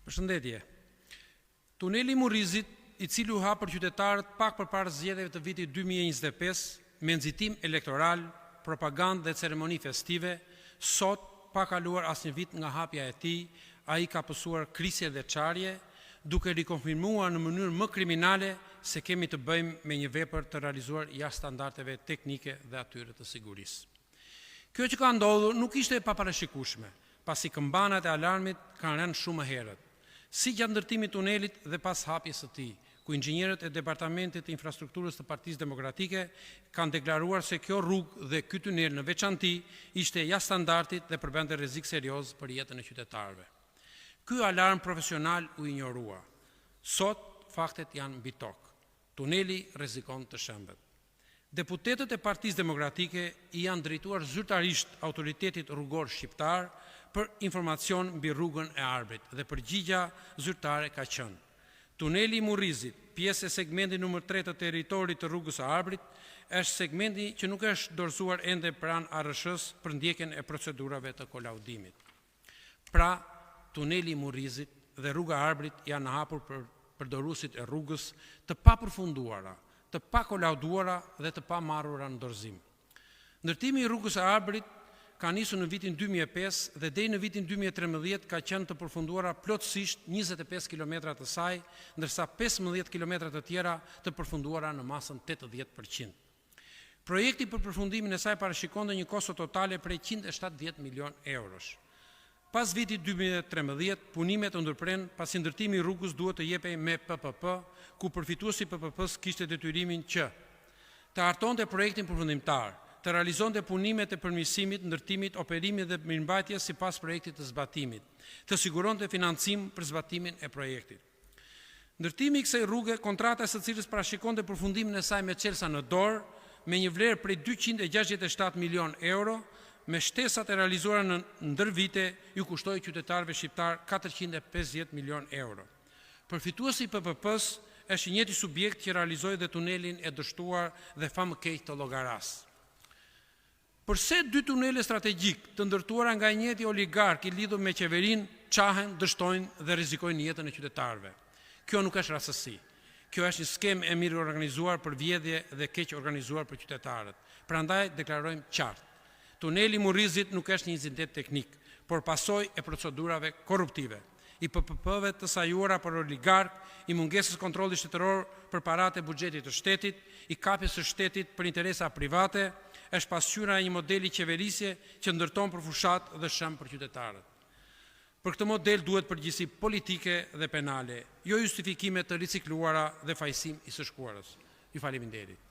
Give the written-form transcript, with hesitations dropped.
Përshëndetje. Tuneli Murrizit, i cili u hap për qytetarët pak përpara zgjedhjeve të vitit 2025, me nxitim elektoral, propagandë dhe ceremoni festive, sot, pa kaluar asnjë vit nga hapja e tij, ai ka pësuar krisje dhe çarje, duke rikonfirmuar në mënyrë më kriminale se kemi të bëjmë me një vepër të realizuar jashtë standardeve teknike dhe atyre të sigurisë. Kjo që ka ndodhur nuk ishte e paparashikueshme, pasi këmbanat e alarmit kanë rënë shumë herët, si gjatë ndërtimit tunelit dhe pas hapjes së tij, ku inxhinierët e Departamentit të Infrastrukturës të Partisë Demokratike kanë deklaruar se kjo rrugë dhe ky tunel në veçanti ishte jashtë standardit dhe përbente rrezik serioz për jetën e qytetarëve. Ky alarm profesional u injorua. Sot faktet janë mbi tokë. Tuneli rrezikon të shembet. Deputetët e Partisë Demokratike i janë drejtuar zyrtarisht autoritetit rrugor shqiptar për informacion mbi rrugën e Arbrit dhe përgjigja zyrtare ka qenë: tuneli Murrizit, pjesë e segmentit nr. 3 të territorit të rrugës së Arbrit, është segmenti që nuk është dorëzuar ende pranë ARSH-s për ndjekjen e procedurave të kolaudimit. Pra, tuneli Murrizit dhe rruga e Arbrit janë hapur për përdoruesit e rrugës të papërfunduara, të pakolauduara dhe të pamarrura në dorëzim. Ndërtimi i rrugës së Arbrit ka nisur në vitin 2005 dhe deri në vitin 2013 ka qenë të përfunduara plotësisht 25 kilometra të saj, ndërsa 15 kilometra të tjera të përfunduara në masën 80%. Projekti për përfundimin e saj parashikonte një kosto totale prej 170 milion eurosh. Pas vitit 2013, punimet u ndërpren pasi ndërtimi i rrugës duhet të jepej me PPP, ku përfituesi PPP-s kishte detyrimin që të hartonte projektin përfundimtar, të realizonte punimet e përmirësimit, ndërtimit, operimit dhe mirëmbajtjes sipas projektit të zbatimit, të siguronte financim për zbatimin e projektit. Ndërtimi i kësaj rruge, kontrata së cilës parashikonte përfundimin e saj me çelësa në dorë, me një vlerë prej 267 milion euro, me shtesat e realizuara në ndër vite, ju kushtoi qytetarëve shqiptar 450 milion euro. Përfituesi i PPP-s është i njëjti subjekt që realizoi dhe tunelin e dështuar dhe famëkeq të Llogaras. Përse dy tunele strategjik të ndërtuara nga një njëjti oligark i lidhur me qeverinë çahen, dështojnë dhe rrezikojnë jetën e qytetarëve? Kjo nuk është rastësi. Kjo është një skemë e mirë organizuar për vjedhje dhe keq organizuar për qytetarët. Prandaj deklarojmë qartë: tuneli Murrizit nuk është një incident teknik, por pasojë e procedurave korruptive, i PPP-ve të sajuara për oligark, i mungesës kontrolli shtetëror për paratë e buxhetit të shtetit, i kapjes së shtetit për interesa private, është pasqyra e një modeli qeverisje që ndërton për fushat dhe shëm për qytetarët. Për këtë model duhet përgjegjësi politike dhe penale, jo justifikime të ricikluara dhe fajsim i së shkuarës. Ju faleminderit.